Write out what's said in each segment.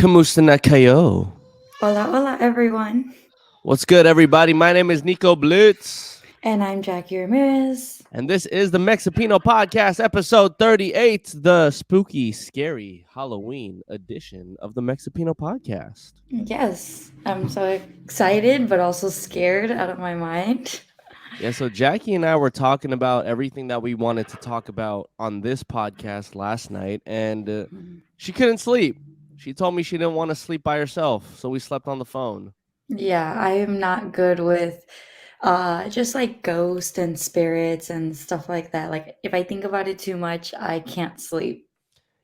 Kamusta na kayo? Hola, hola, everyone. What's good, everybody? My name is Nico Blitz, And I'm Jackie Ramirez. and this is the Mexipino Podcast, episode 38, the spooky, scary Halloween edition of the Mexipino Podcast. Yes, I'm so excited, but also scared out of my mind. Yeah, so Jackie and I were talking about everything that we wanted to talk about on this podcast last night, and she couldn't sleep. She told me she didn't want to sleep by herself, so we slept on the phone. Yeah, I am not good with just like ghosts and spirits and stuff like that. Like if I think about it too much, I can't sleep.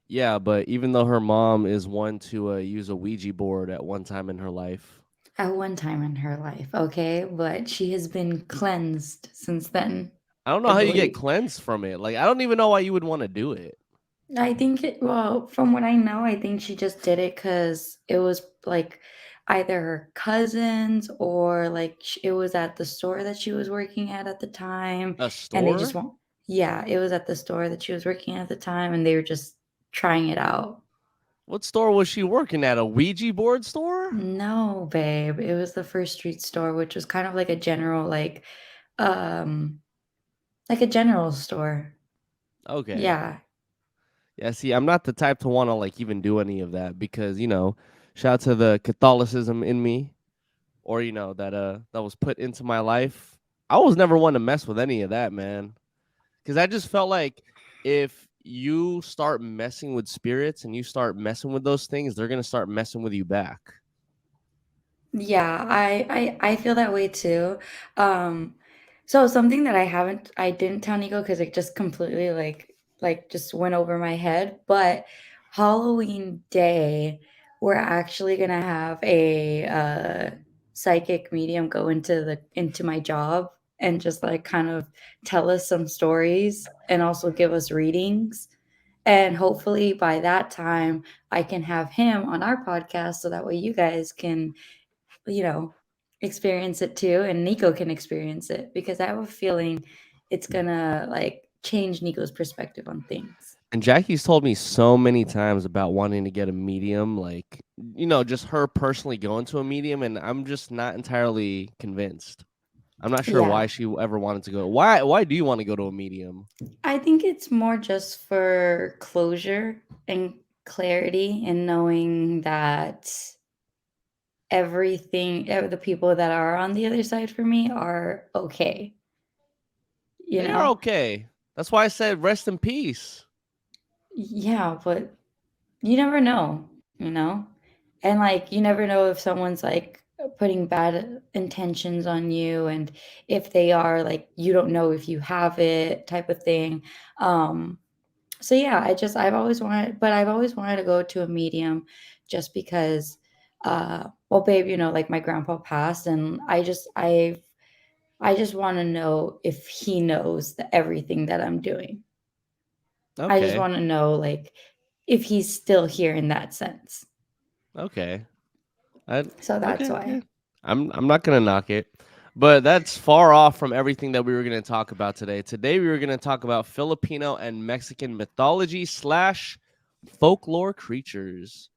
Yeah, but even though her mom is one to use a Ouija board at one time in her life, At one time in her life, okay? But she has been cleansed since then, I don't know I how you get believe. cleansed from it. Like, I don't even know why you would want to do it. I think well, from what I know, I think she just did it because it was like either her cousins or like it was at the store that she was working at the time, A and they just store? want. Yeah, it was at the store that she was working at the time, and they were just trying it out. What store was she working at? A Ouija board store? No, babe, it was the First Street store, which was kind of um, like a general store. Okay. Yeah, Yeah, see, I'm not the type to want to like even do any of that because, shout out to the Catholicism in me or that was put into my life. I was never one to mess with any of that, man. Cuz I just felt like if you start messing with spirits and you start messing with those things, they're going to start messing with you back. yeah, I feel that way too. Um, so something that I didn't tell Nico because it just completely like just went over my head. But Halloween Day, we're actually gonna have a psychic medium go into my job and just like kind of tell us some stories and also give us readings. And hopefully by that time, I can have him on our podcast so that way you guys can you know, experience it too, and Nico can experience it because I have a feeling it's gonna like change Nico's perspective on things. And Jackie's told me so many times about wanting to get a medium, like, just her personally going to a medium, and I'm just not entirely convinced. I'm not sure Yeah, why she ever wanted to go. Why do you want to go to a medium? I think it's more just for closure and clarity and knowing that the people that are on the other side for me are okay, you They are know? okay. That's why I said rest in peace. Yeah, but you never know, you know? And like you never know if someone's like putting bad intentions on you and if they are like you don't know if you have it type of thing. Um so yeah, I've always wanted to go to a medium just because well babe, like my grandpa passed and I just want to know if he knows everything that I'm doing. I just Okay. want to know like if he's still here in that sense. Okay. I, So that's okay. why. Yeah. I'm not gonna knock it, but that's far off from everything that we were gonna talk about today. Today we were gonna talk about Filipino and Mexican mythology slash folklore creatures.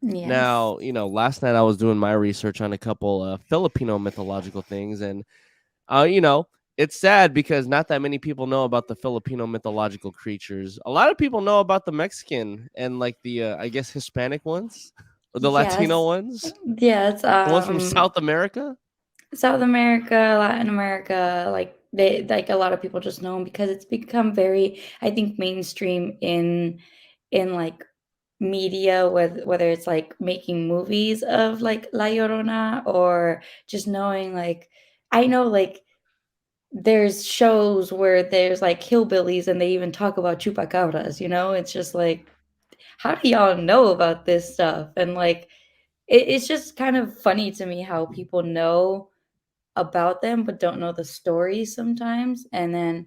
Yes. Now, last night I was doing my research on a couple Filipino mythological things, and uh, you know, it's sad because not that many people know about the Filipino mythological creatures. A lot of people know about the Mexican and like the I guess Hispanic ones or the Latino Yes. ones, Yes. the ones from South America. South America, Latin America, like they like a lot of people just know them because it's become very, I think, mainstream in like media, whether it's like making movies of like La Llorona or just knowing like I know like there's shows where there's like hillbillies and they even talk about chupacabras, it's just like how do y'all know about this stuff? And like it's just kind of funny to me how people know about them but don't know the stories sometimes. And then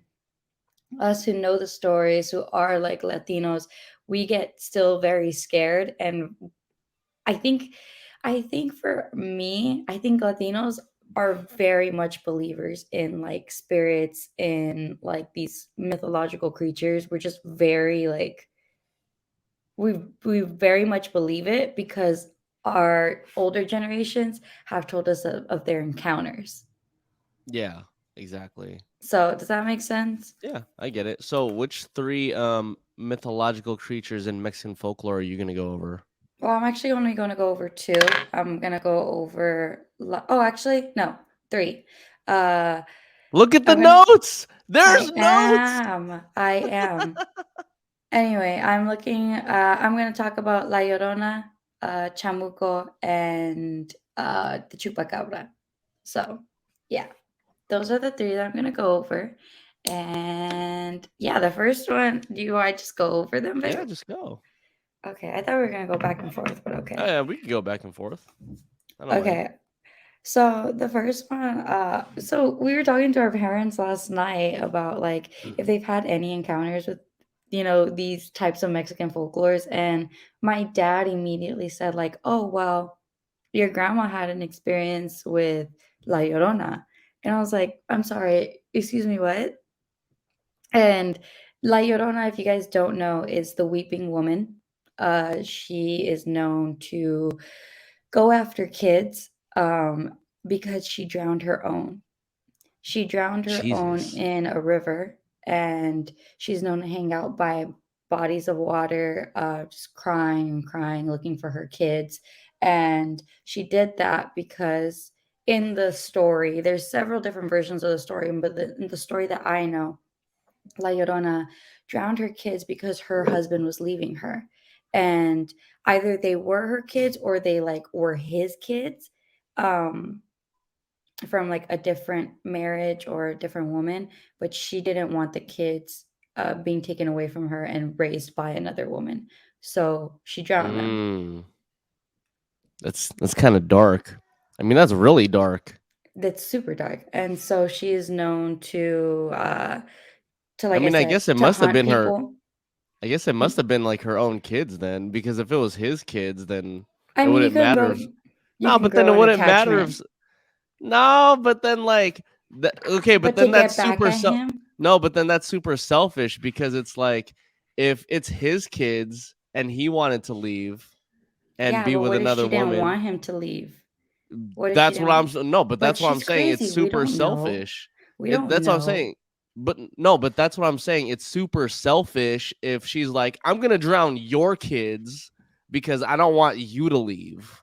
us who know the stories, who are like Latinos, we get still very scared. And I think, I think for me, I think Latinos are very much believers in like spirits in like these mythological creatures. We're just very like we very much believe it because our older generations have told us of their encounters. Yeah, exactly. So does that make sense? Yeah, I get it. So, which three mythological creatures in Mexican folklore are you gonna go over? Well, I'm actually only going to go over two. I'm going to go over, oh, actually, no, three. Uh, Look at the I'm going to, notes. There's notes. I am. Anyway, I'm going to talk about La Llorona, Chamuco, and the Chupacabra. So, yeah, those are the three that I'm going to go over. And yeah, the first one, I just go over them, Yeah, babe? just go. Okay, I thought we were going to go back and forth, but Oh, okay. yeah, we can go back and forth. I don't mind. Okay, so the first one, so we were talking to our parents last night about like if they've had any encounters with, these types of Mexican folklores, and my dad immediately said like, "Oh, well, your grandma had an experience with La Llorona," and I was like, "I'm sorry, excuse me, what?" And La Llorona, if you guys don't know, is the weeping woman. She is known to go after kids because she drowned her own. She drowned her own Jesus. in a river, and she's known to hang out by bodies of water, just crying and crying, looking for her kids. And she did that because in the story, there's several different versions of the story, but the story that I know, La Llorona drowned her kids because her husband was leaving her. And either they were her kids or they like were his kids. From like a different marriage or a different woman, but she didn't want the kids being taken away from her and raised by another woman. So she drowned them. Mm, that's kind of dark. I mean, that's really dark. That's super dark. And so she is known to I like I mean, I said, guess it to must have hunt been her. people. I guess it must have been like her own kids then, because if it was his kids, then I it mean, wouldn't matter. If, you no, can but then grow it an wouldn't matter if. attachment, No, but then like okay, but but to then that's get back super at him, no, but then that's super selfish because it's like if it's his kids and he wanted to leave and yeah, be but with what if another she didn't woman, want him to leave? What if she that's what I'm didn't? no, but But that's what I'm she's saying. It's crazy. We super don't know. selfish. We don't That's what I'm know. saying. But no, but that's what I'm saying. It's super selfish if she's like, I'm gonna drown your kids because I don't want you to leave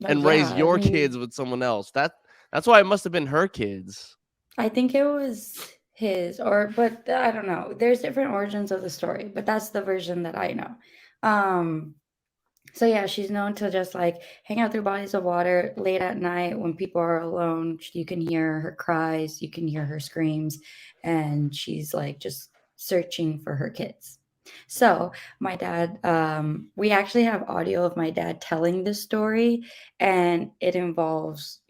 But and yeah, raise I your mean, kids with someone else. That's why it must have been her kids. I think it was his, but I don't know. There's different origins of the story, but that's the version that I know. Um, so yeah, she's known to just like hang out through bodies of water late at night when people are alone. You can hear her cries, you can hear her screams, and she's like just searching for her kids. So my dad, we actually have audio of my dad telling this story, and it involves,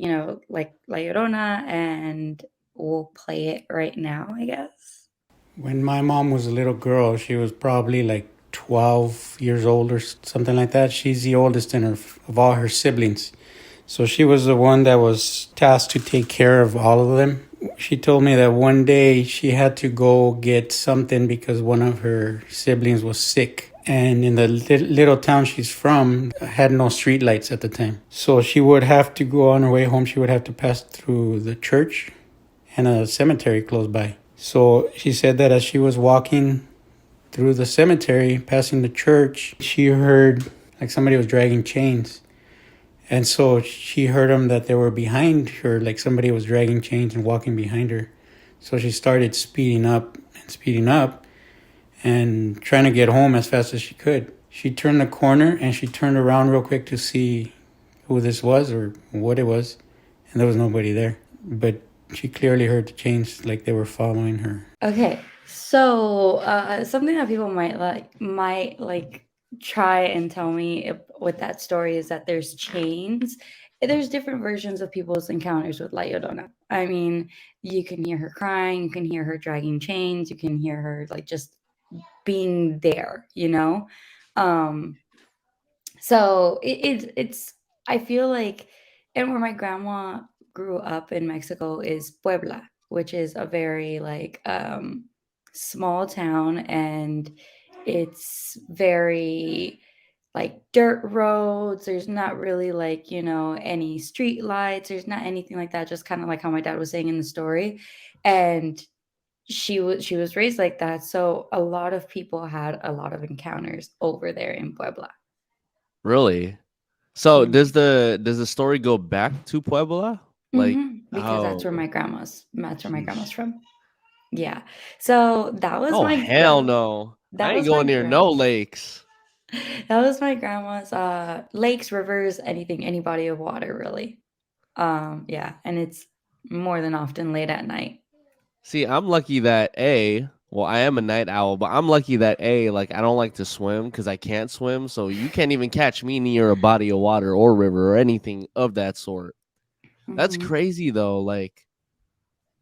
like La Llorona, and we'll play it right now, I guess. When my mom was a little girl, she was probably like 12 years old or something like that. She's the oldest of all her siblings. So she was the one that was tasked to take care of all of them. She told me that one day she had to go get something because one of her siblings was sick. And in the little town she's from, had no street lights at the time. So she would have to go on her way home. She would have to pass through the church and a cemetery close by. So she said that as she was walking through the cemetery, passing the church, she heard like somebody was dragging chains. And so she heard them that they were behind her, like somebody was dragging chains and walking behind her. So she started speeding up and trying to get home as fast as she could. She turned the corner and she turned around real quick to see who this was or what it was. And there was nobody there. But she clearly heard the chains like they were following her. Okay, so something that people might try and tell me with that story is that there's chains. There's different versions of people's encounters with La Llorona. I mean, you can hear her crying, you can hear her dragging chains, you can hear her like just being there, Um, so it's I feel like, and where my grandma grew up in Mexico is Puebla, which is a very like small town, and it's very like dirt roads. There's not really like, any street lights. There's not anything like that. Just kind of like how my dad was saying in the story. And she was raised like that. So a lot of people had a lot of encounters over there in Puebla. Really? So Mhm. does the story go back to Puebla? Like, Because that's where oh, my grandma's sheesh. from. Yeah. So that was Oh my hell no! I that ain't was my going near grand no lakes. that was my grandma's lakes, rivers, any body of water really. Yeah, and it's more than often late at night. See, I'm lucky that well, I am a night owl, but I'm lucky that like I don't like to swim because I can't swim. So you can't even catch me near a body of water or river or anything of that sort. That's hmm crazy though. Like,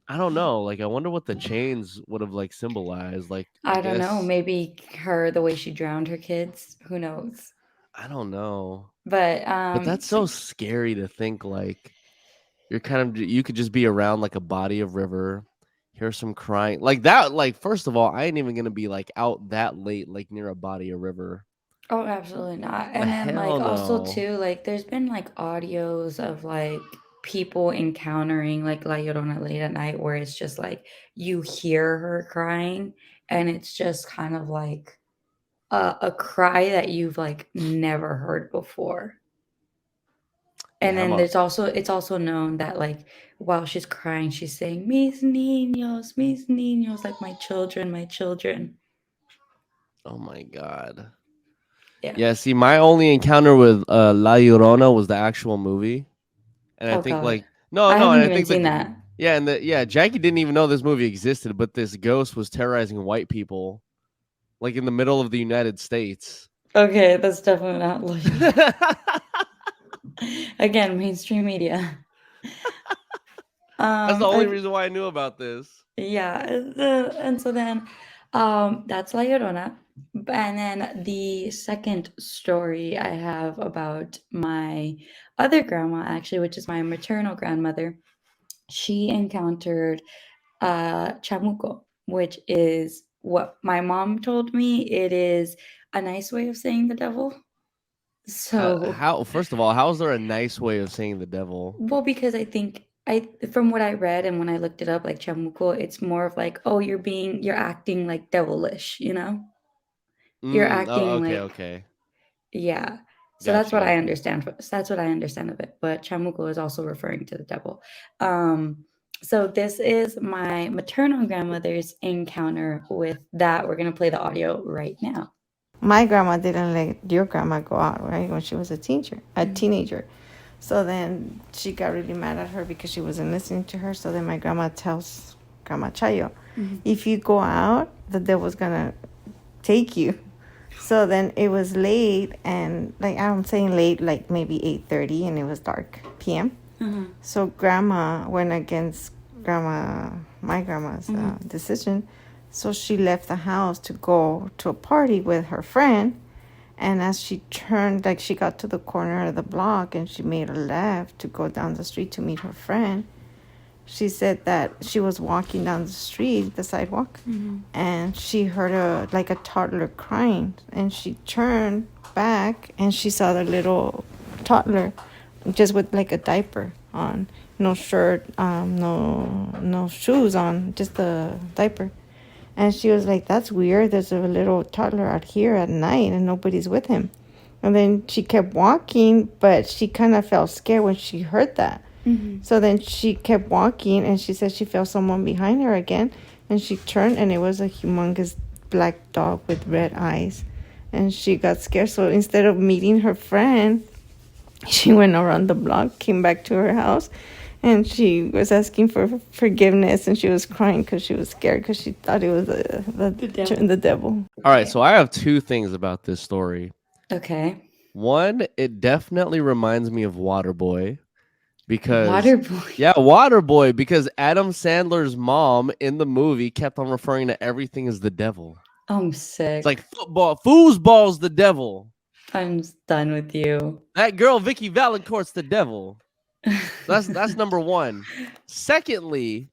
I don't know. Like, I wonder what the chains would have like symbolized. Like, I I don't know, guess maybe the way she drowned her kids, who knows. I don't know. But But that's so scary to think like you could just be around like a body of river, hear some crying like that. Like, first of all, I ain't even gonna be like out that late, like near a body of river. oh, absolutely not. The And then like hell also no. too, like there's been like audios of like people encountering like La Llorona late at night where it's just like you hear her crying and it's just kind of like a cry that you've like never heard before. And Yeah, then it's also known that like while she's crying, she's saying mis niños, like my children, my children. oh my god. Yeah. Yeah, see, my only encounter with La Llorona was the actual movie. And I Oh think God. like no, I no, and haven't I even think seen that. yeah, and Jackie didn't even know this movie existed, but this ghost was terrorizing white people like in the middle of the United States. Okay, that's definitely not like again, mainstream media. That's the only Okay, reason why I knew about this. yeah, and so then, that's La Llorona, and then the second story I have about my other grandma, actually, which is my maternal grandmother. She encountered chamuco, which is what my mom told me. It is a nice way of saying the devil. So How first of all, how is there a nice way of saying the devil? well, because I think from what I read and when I looked it up, like chamuco, it's more of like, oh, you're acting like devilish, you know? You're Oh, acting okay, like, okay. yeah. So Got you, got you. that's what I understand of it. But chamuco is also referring to the devil. Um, so this is my maternal grandmother's encounter with that. We're gonna play the audio right now. My grandma didn't let your grandma go out, right, when she was a Mhm. teenager. So then she got really mad at her because she wasn't listening to her. So then my grandma tells Grandma Chayo, Mhm. if you go out, the devil's gonna take you. So then it was late, and like I'm saying late, like maybe 8:30, and it was dark p.m. Uh-huh. So grandma went against my grandma's decision. So she left the house to go to a party with her friend. And as she turned, like she got to the corner of the block and she made a left to go down the street to meet her friend, she said that she was walking down the street, the sidewalk, and she heard a toddler crying. And she turned back and she saw the little toddler just with like a diaper on, no shirt, no shoes on, just a diaper. And she was like, that's weird. There's a little toddler out here at night and nobody's with him. And then she kept walking, but she kind of felt scared when she heard that. So then she kept walking and she said she felt someone behind her again. And she turned and it was a humongous black dog with red eyes. And she got scared. So instead of meeting her friend, she went around the block, came back to her house, and she was asking for forgiveness, and she was crying because she was scared because she thought it was the devil. All right, so I have two things about this story. Okay. One, it definitely reminds me of Waterboy because Waterboy. yeah, Waterboy because Adam Sandler's mom in the movie kept on referring to everything as the devil. I'm It's sick. like foosball's the devil. I'm done with you. That girl Vicky Valancourt's the devil. So that's number one. Secondly,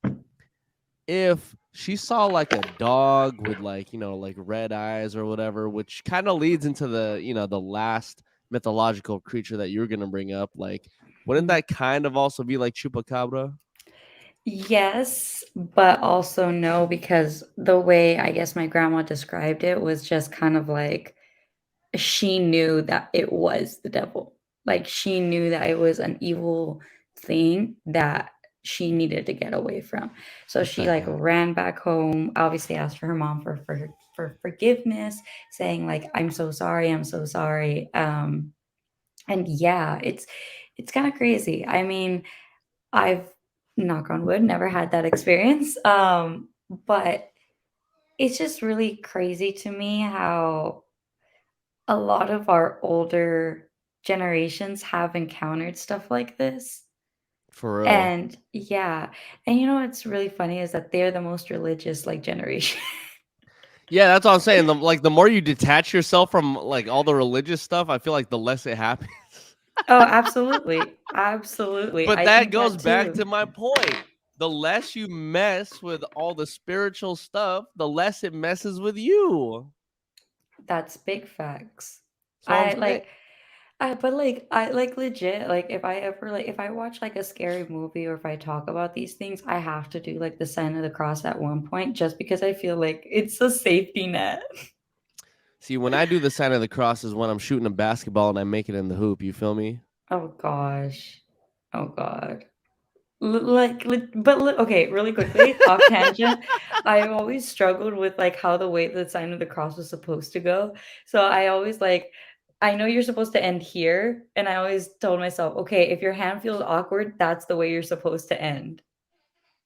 if she saw like a dog with like, like red eyes or whatever, which kind of leads into the, the last mythological creature that you were going to bring up, like, wouldn't that kind of also be like Chupacabra? Yes, but also no, because the way I guess my grandma described it was just kind of like she knew that it was the devil. Like she knew that it was an evil thing that she needed to get away from. So What she the like heck? ran back home, obviously asked for her mom for forgiveness, saying like I'm so sorry, I'm so sorry. And yeah, it's kind of crazy. I mean, I've, knock on wood, never had that experience. But it's just really crazy to me how a lot of our older generations have encountered stuff like this. For real. And yeah, and you know what's really funny is that they're the most religious like generation. Yeah, that's what I'm saying. The more you detach yourself from like all the religious stuff, I feel like the less it happens. Oh, absolutely. Absolutely. But I that think goes that back too. to my point. The less you mess with all the spiritual stuff, the less it messes with you. That's big facts. So I'm I saying, like but like I like legit like if I ever like if I watch like a scary movie or if I talk about these things, I have to do like the sign of the cross at one point just because I feel like it's a safety net. see, when I do the sign of the cross is when I'm shooting a basketball and I make it in the hoop. You feel me? Oh gosh. Oh god. Okay, really quickly, off tangent. I've always struggled with like how the way the sign of the cross was supposed to go. So I always like, I know you're supposed to end here, and I always told myself, okay, if your hand feels awkward, that's the way you're supposed to end.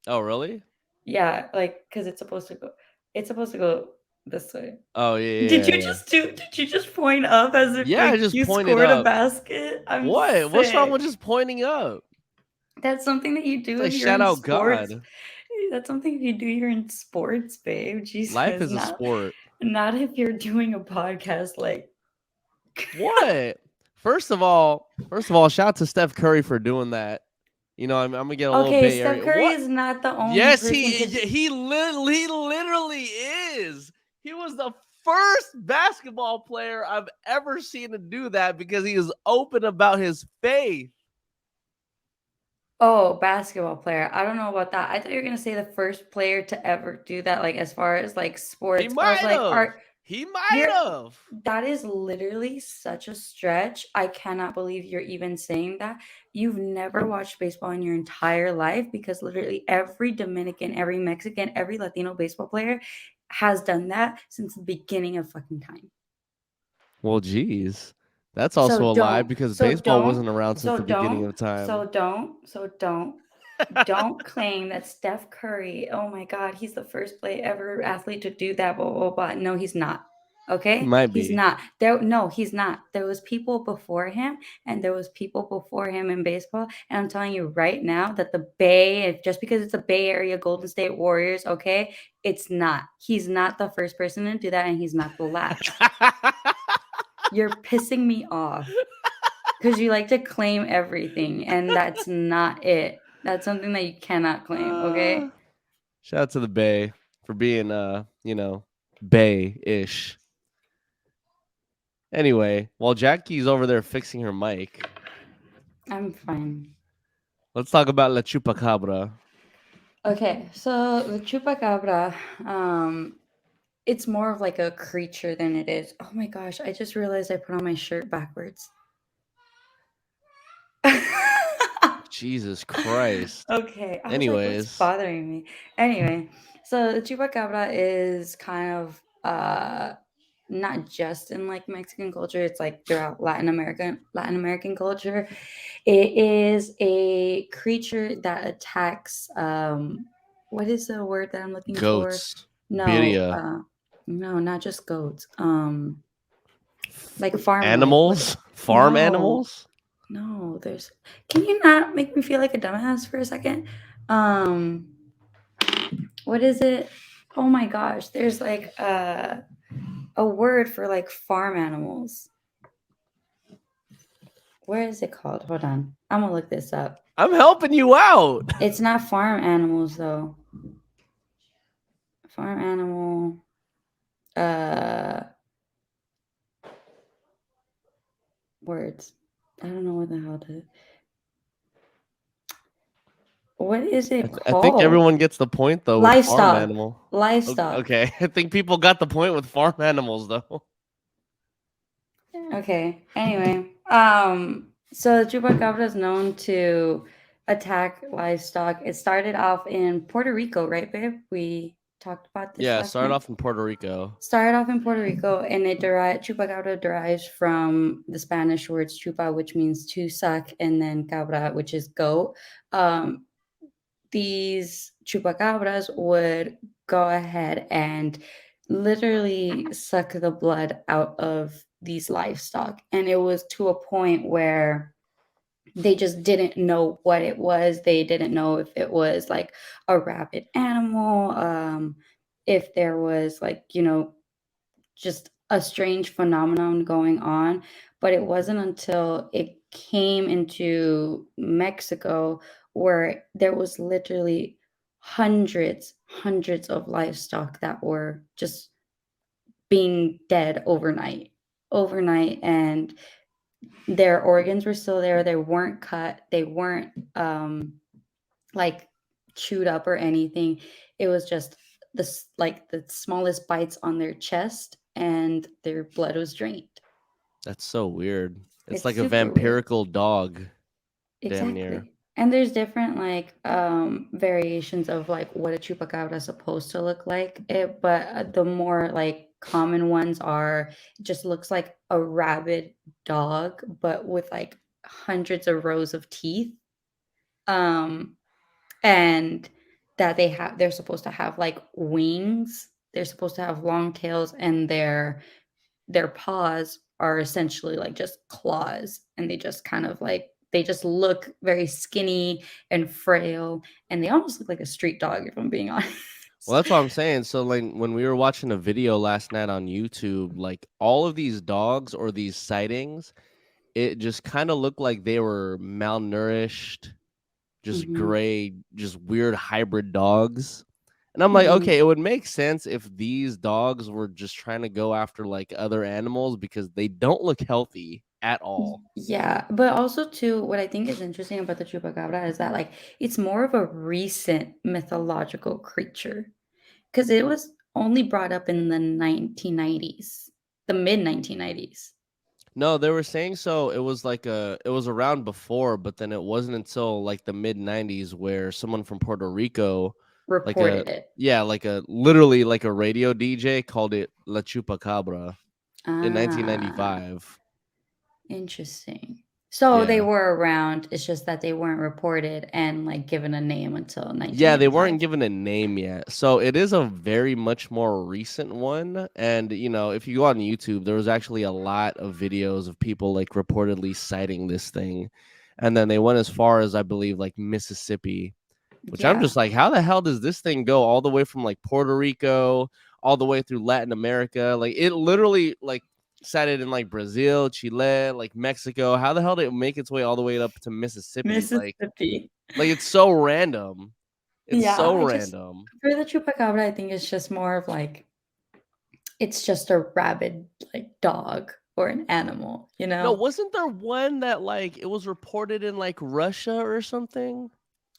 Oh, really? Yeah, like because it's supposed to go this way. Oh, yeah, Did yeah, you yeah, yeah. just did you just point up as if Yeah, I like just you pointed scored a up. basket? I'm What? What's wrong sick. with just pointing up? That's something that you It's do like if you're shout in out sports. God. That's something you do you're in sports, babe. Life Jesus, is a sport. not if you're doing a podcast like What? First of all, shout out to Steph Curry for doing that. I'm gonna get a little okay, Bay Steph Area. Curry What? is not the only Yes, person to he literally is. He was the first basketball player I've ever seen to do that because he is open about his faith. Oh, basketball player. I don't know about that. I thought you were gonna say the first player to ever do that, like as far as like He sports. I was might like, have. are He might you're have. that is literally such a stretch. I cannot believe you're even saying that. You've never watched baseball in your entire life because literally every Dominican, every Mexican, every Latino baseball player has done that since the beginning of fucking time. Well, geez. That's So also a lie don't, because so baseball don't, wasn't around since so the beginning don't, of time. so don't, so don't. Don't claim that Steph Curry, oh my God, he's the first play ever athlete to do that, blah, blah, blah. No, he's not. He Okay? might He's be. not. No, he's not. There was people before him, and there was people before him in baseball. And I'm telling you right now that the Bay, just because it's a Bay Area Golden State Warriors, okay, it's not. He's not the first person to do that, and he's not the last. You're pissing me off because you like to claim everything, and that's not it. That's something that you cannot claim, okay? Shout out to the Bay for being Bay-ish. Anyway, while Jackie's over there fixing her mic, I'm fine. let's talk about La Chupacabra. Okay, so the chupacabra, it's more of like a creature than it is. Oh my gosh, I just realized I put on my shirt backwards. Jesus Christ. Okay, I was like, what's Anyways, bothering me? Anyway, so the chupacabra is kind of not just in like Mexican culture, it's like throughout Latin American culture. It is a creature that attacks what is the word that I'm looking for? goats, No, birria, no, not just goats. Like farmland. What animals, farm no, animals. no, there's can you not make me feel like a dumbass for a second? Um what is it? Oh my gosh, there's like a word for like farm animals. Where is it called? Hold on. I'm gonna look this up. I'm helping you out. It's not farm animals though. farm animal. Words. I don't know what the hell to. What is it I think called? everyone gets the point though with farm Livestock. animal. Livestock. Okay, I think people got the point with farm animals though. Okay. Anyway, so the chupacabra is known to attack livestock. It started off in Puerto Rico, right, babe? We talked about this Yeah, last started time. off in Puerto Rico. Started off in Puerto Rico, and chupacabra derives from the Spanish words chupa, which means to suck, and then cabra, which is goat. These chupacabras would go ahead and literally suck the blood out of these livestock, and it was to a point where they just didn't know what it was. They didn't know if it was like a rabid animal, if there was like, just a strange phenomenon going on. But it wasn't until it came into Mexico where there was literally hundreds of livestock that were just being dead overnight, and their organs were still there. They weren't cut. They weren't like chewed up or anything. It was just the smallest bites on their chest, and their blood was drained. That's so weird. It's It's like a super weird. vampirical dog, damn near. Exactly. And there's different like variations of like what a chupacabra is supposed to look like. But the more like common ones are, it just looks like a rabid dog, but with like hundreds of rows of teeth. Um, and that they're supposed to have like wings. They're supposed to have long tails, and their paws are essentially like just claws, and they just kind of like they just look very skinny and frail, and they almost look like a street dog, if I'm being honest. Well, that's what I'm saying. So, like, when we were watching a video last night on YouTube, like all of these dogs or these sightings, it just kind of looked like they were malnourished, just Mhm, gray, just weird hybrid dogs. And I'm like, mhm. okay, it would make sense if these dogs were just trying to go after like other animals because they don't look healthy at all. Yeah, but also too, what I think is interesting about the chupacabra is that like it's more of a recent mythological creature, because it was only brought up in the 1990s, the mid 1990s. No, they were saying so. It was around before, but then it wasn't until like the mid '90s where someone from Puerto Rico, like a Reported it. yeah, like a literally like a radio DJ called it La Chupacabra in Ah, 1995. interesting. So they Yeah. were around. It's just that they weren't reported and like given a name until Yeah, they weren't 1995. given a name yet. So it is a very much more recent one. And, if you go on YouTube, there was actually a lot of videos of people like reportedly citing this thing. And then they went as far as, I believe, like Mississippi, which I'm Yeah. just like, how the hell does this thing go all the way from like Puerto Rico, all the way through Latin America? Like it literally like cited in like Brazil, Chile, like Mexico. How the hell did it make its way all the way up to Mississippi? Mississippi. Like it's so random. It's Yeah, so I just random. for the chupacabra, I think it's just more of like it's just a rabid like dog or an animal, you No, know? wasn't there one that like it was reported in like Russia or something?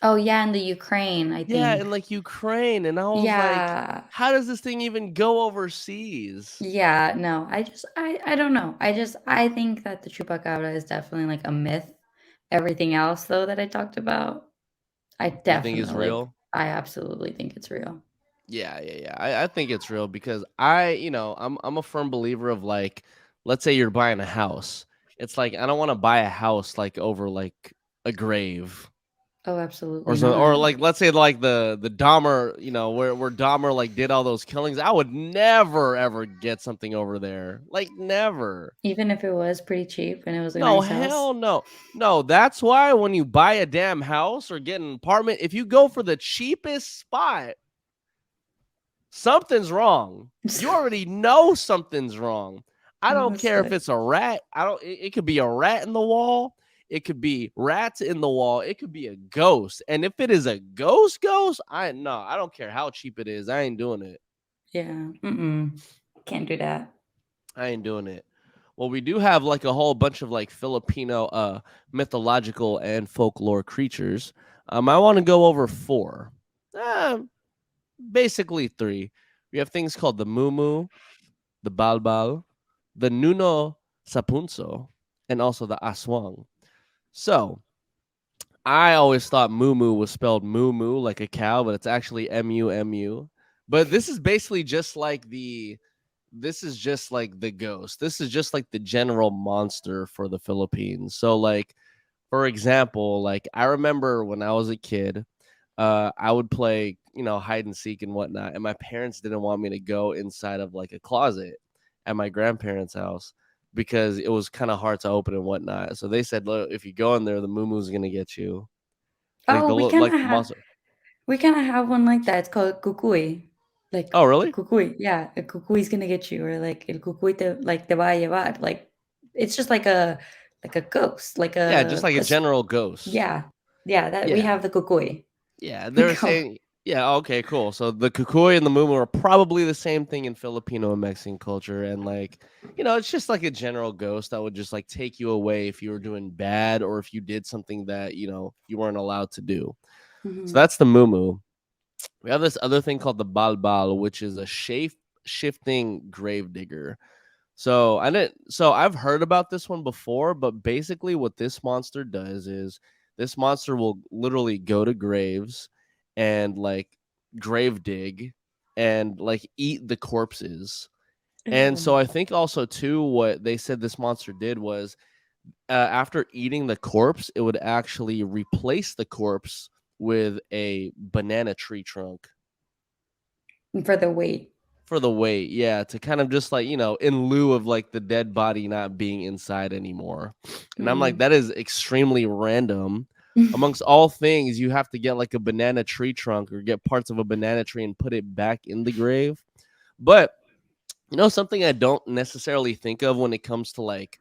Oh yeah, in the Ukraine, I Yeah, think. in like Ukraine. And I was like, Yeah. how does this thing even go overseas? Yeah, no, I don't know. I think that the chupacabra is definitely like a myth. Everything else though that I talked about, You think it's real? I absolutely think it's real. Yeah. I think it's real because I'm a firm believer of like, let's say you're buying a house. It's like I don't want to buy a house like over like a grave. Oh, Or absolutely so, or not. like let's say like the Dahmer, where Dahmer like did all those killings. I would never ever get something over there, like never. Even if it was pretty cheap and it was a No, nice house. hell no, no. That's why when you buy a damn house or get an apartment, if you go for the cheapest spot, something's wrong. You already know something's wrong. I don't care if Honestly. it's a rat. I don't. It could be a rat in the wall. it could be rats in the wall, it could be a ghost. And if it is a ghost, I don't care how cheap it is. I ain't doing it. Yeah. Can't do that. I ain't doing it. Well, we do have like a whole bunch of like Filipino mythological and folklore creatures. I want to go over 4. Basically 3. We have things called the mumu, the balbal, the nuno sapunso, and also the aswang. So I always thought mumu was spelled moo like a cow, but it's actually mumu. But this is basically just like the ghost. This is just like the general monster for the Philippines. So like, for example, like I remember when I was a kid, I would play, hide and seek and whatnot, and my parents didn't want me to go inside of like a closet at my grandparents' house because it was kind of hard to open and whatnot. So they said, look, if you go in there, the moo-moo's gonna get you. Like Oh, the like the monster. we kind of have one like that. It's called cucuy. Like Oh, really? cucuy. Yeah, a cucuy is gonna get you, or like el cucuy te va a llevar. Like it's just like a ghost, like Yeah, just like a general ghost. Yeah, that we Yeah. have the cucuy. Yeah, they're saying, yeah, okay, cool. So the kukui and the mumu are probably the same thing in Filipino and Mexican culture. And like, it's just like a general ghost that would just like take you away if you were doing bad or if you did something that, you weren't allowed to do. So that's the mumu. We have this other thing called the balbal, which is a shape-shifting grave digger. So I've heard about this one before, but basically what this monster does is this monster will literally go to graves and like grave dig and like eat the corpses. And so I think also too what they said this monster did was after eating the corpse, it would actually replace the corpse with a banana tree trunk. For the weight. For the weight, yeah, to kind of just like, in lieu of like the dead body not being inside anymore. And I'm like, that is extremely random. Amongst all things, you have to get like a banana tree trunk or get parts of a banana tree and put it back in the grave. But something I don't necessarily think of when it comes to like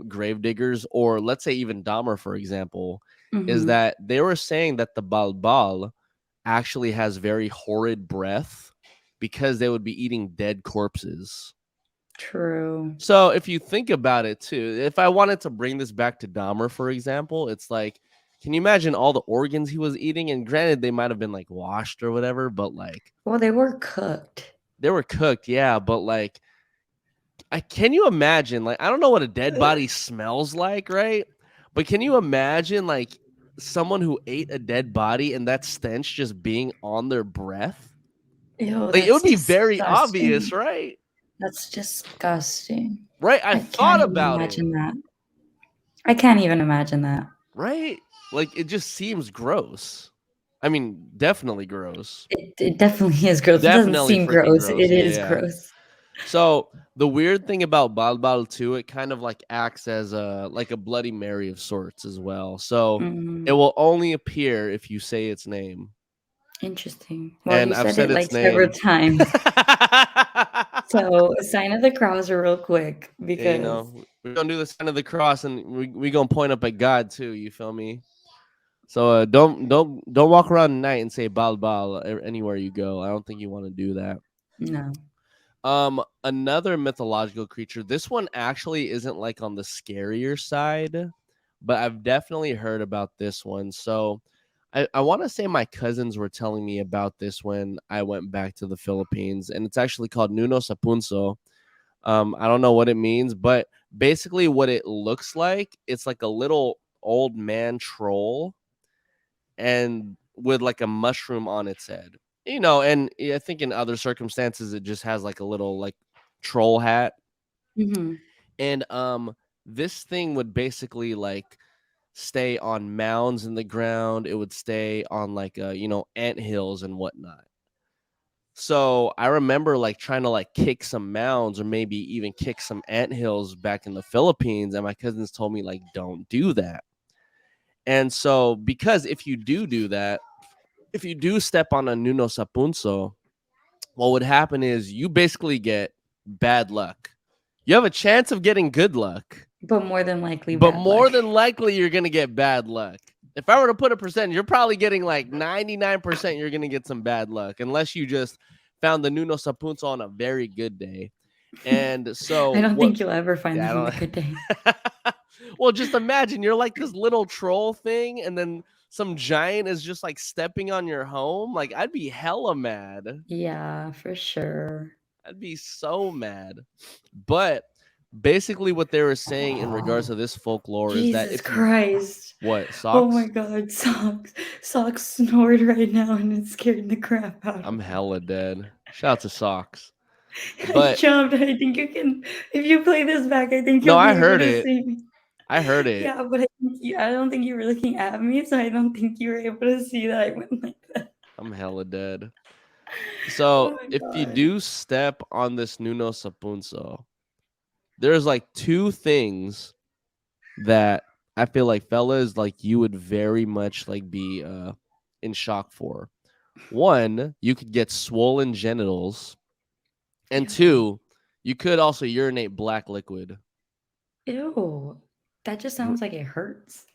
grave diggers, or let's say even Dahmer, for example, is that they were saying that the balbal actually has very horrid breath because they would be eating dead corpses. True. So if you think about it too, if I wanted to bring this back to Dahmer, for example, it's like, can you imagine all the organs he was eating? And granted, they might have been like washed or whatever, but like, well, they were cooked. They were cooked, yeah, but like, can you imagine? Like, I don't know what a dead body smells like, right? But can you imagine like someone who ate a dead body and that stench just being on their breath? Ew, like, it would be very disgusting. obvious, right? That's disgusting. Right? I thought about it. That. I can't even imagine that. Right? Like, it just seems gross. I mean, definitely gross. It definitely is gross. Definitely it doesn't seem gross. It is gross. So the weird thing about balbal too, it kind of like acts as a Bloody Mary of sorts as well. So it will only appear if you say its name. Interesting. Well, and you I've said it like several times. So sign of the cross real quick, because we're gonna do the sign of the cross and we gonna point up at God too. You feel me? So don't walk around at night and say balbal anywhere you go. I don't think you want to do that. No. Another mythological creature. This one actually isn't like on the scarier side, but I've definitely heard about this one. So I want to say my cousins were telling me about this when I went back to the Philippines, and it's actually called Nuno Sapunso. I don't know what it means, but basically what it looks like, it's like a little old man troll and with like a mushroom on its head. And I think in other circumstances, it just has like a little like troll hat. And this thing would basically like stay on mounds in the ground. It would stay on like ant hills and whatnot. So I remember like trying to like kick some mounds or maybe even kick some ant hills back in the Philippines, and my cousins told me like, don't do that. And so because if you do that, if you do step on a Nuno Sapunso, what would happen is you basically get bad luck. You have a chance of getting good luck, But more than likely, But bad more luck. than likely, you're gonna get bad luck. If I were to put a percentage, you're probably getting like 99%. You're gonna get some bad luck, unless you just found the Nuno Sapunto on a very good day. And so I don't what? think you'll ever find Yeah, them on I a good day. don't. Well, just imagine you're like this little troll thing, and then some giant is just like stepping on your home. Like, I'd be hella mad. Yeah, for sure. I'd be so mad. But basically, what they were saying in regards to this folklore is that Jesus if you Christ. what Oh my socks, God, Socks snored right now and it scared the crap out I'm of me. hella dead. Shout out to socks. I But jumped. I think you can, if you play this back, I think no, you'll be I able heard to it. see me. I heard it. Yeah, but I don't think you were looking at me, so I don't think you were able to see that I went like that. I'm hella dead. Oh So my if you God. do step on this Nuno Sapunso, there's like two things that I feel like fellas like you would very much like be in shock for. One, you could get swollen genitals, and Ew. two, you could also urinate black liquid. Ew. That just sounds like it hurts.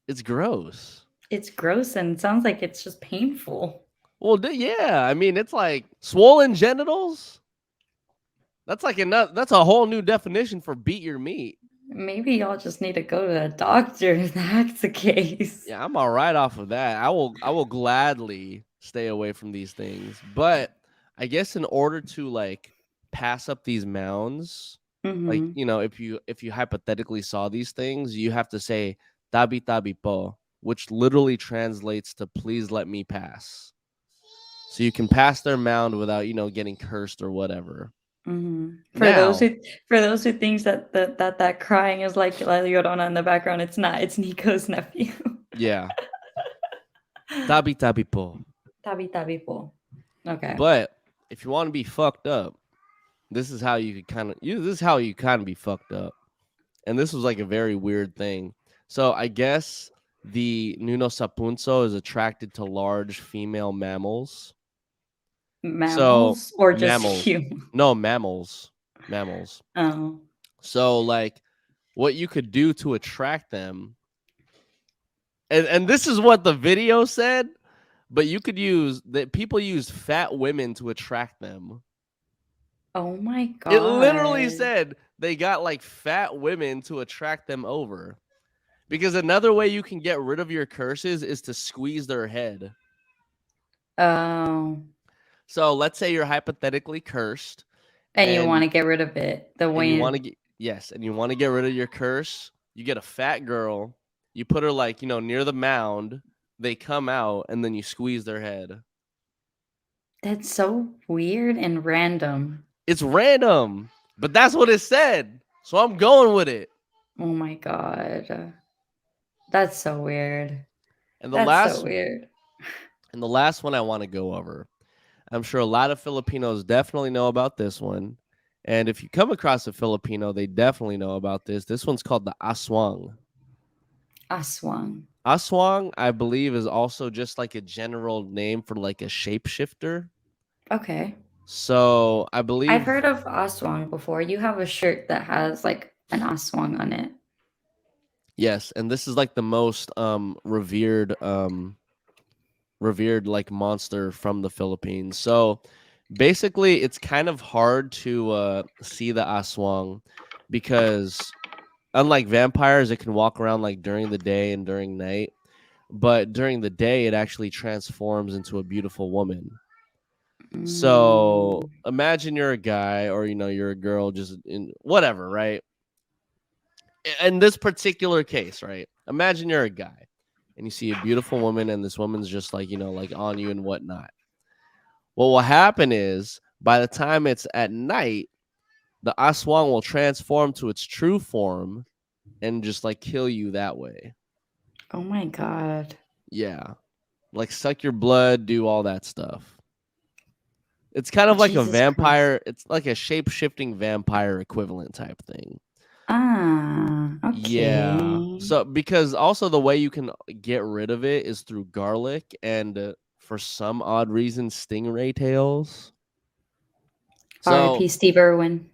It's gross. It's gross and sounds like it's just painful. Well, yeah, I mean it's like swollen genitals. That's like another. That's a whole new definition for beat your meat. Maybe y'all just need to go to a doctor if that's the case. Yeah, I'm all right off of that. I will gladly stay away from these things. But I guess in order to like pass up these mounds, like Mm-hmm. if you hypothetically saw these things, you have to say tabi tabi po, which literally translates to please let me pass. So you can pass their mound without, getting cursed or whatever. Mm-hmm. Now, For those who thinks that crying is like La Llorona in the background, it's not. It's Nico's nephew. yeah, tabi tabi po. Tabi tabi po. Okay. But if you want to be fucked up, this is how you could this is how you kind of be fucked up. And this was like a very weird thing. So I guess the Nuno Sapunso is attracted to large female mammals. Mammals or just Mammals. humans? No, mammals. Mammals. Oh. So like what you could do to attract them, and this is what the video said, but you could use that people use fat women to attract them. Oh my God. It literally said they got like fat women to attract them over. Because another way you can get rid of your curses is to squeeze their head. Oh. So let's say you're hypothetically cursed. And you want to get rid of it. The way you want to get rid of your curse. You get a fat girl. You put her like, near the mound. They come out and then you squeeze their head. That's so weird and random. It's random, but that's what it said. So I'm going with it. Oh my God. That's so weird. And so weird. And the last one I want to go over. I'm sure a lot of Filipinos definitely know about this one. And if you come across a Filipino, they definitely know about this. This one's called the Aswang. Aswang. Aswang, I believe, is also just like a general name for like a shapeshifter. Okay. So I believe I've heard of Aswang before. You have a shirt that has like an Aswang on it. Yes, and this is like the most revered like monster from the Philippines. So basically it's kind of hard to see the Aswang because unlike vampires, it can walk around like during the day and during night. But during the day, it actually transforms into a beautiful woman. So imagine you're a guy or, you're a girl just in whatever, right? In this particular case, right? Imagine you're a guy and you see a beautiful woman and this woman's just like, like on you and whatnot. What will happen is by the time it's at night, the Aswang will transform to its true form and just like kill you that way. Oh my God. Yeah. Like suck your blood, do all that stuff. It's kind of like a vampire. It's like a shape-shifting vampire equivalent type thing. Ah, okay. Yeah. So because also the way you can get rid of it is through garlic and for some odd reason stingray tails. So R.I.P. Steve Irwin.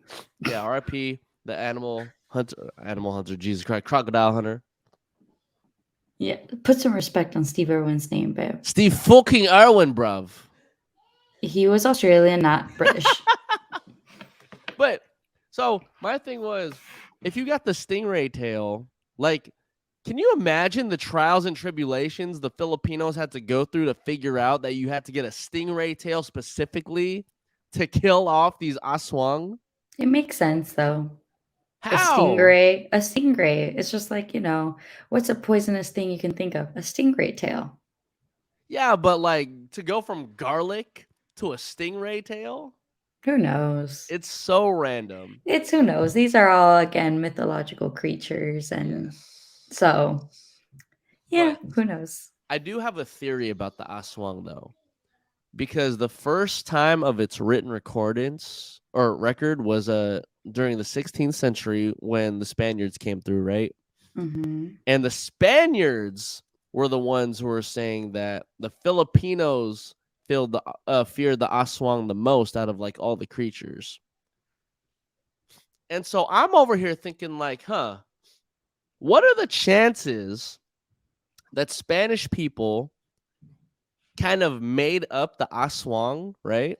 yeah, R.I.P. the animal animal hunter, Jesus Christ, crocodile hunter. Yeah, put some respect on Steve Irwin's name, babe. Steve fucking Irwin, bruv. He was Australian, not British. But so my thing was, if you got the stingray tail, like, can you imagine the trials and tribulations the Filipinos had to go through to figure out that you had to get a stingray tail specifically to kill off these aswang? It makes sense though. How? A stingray. It's just like, what's a poisonous thing you can think of? A stingray tail. Yeah, but like to go from garlic to a stingray tail, Who knows? it's so random. It's who knows. These are all again mythological creatures, and so yeah, But who knows? I do have a theory about the aswang though, because the first time of its written recordings or record was during the 16th century when the Spaniards came through, right? Mm-hmm. And the Spaniards were the ones who were saying that the Filipinos feared the aswang the most out of like all the creatures. And so I'm over here thinking like, what are the chances that Spanish people kind of made up the aswang, right?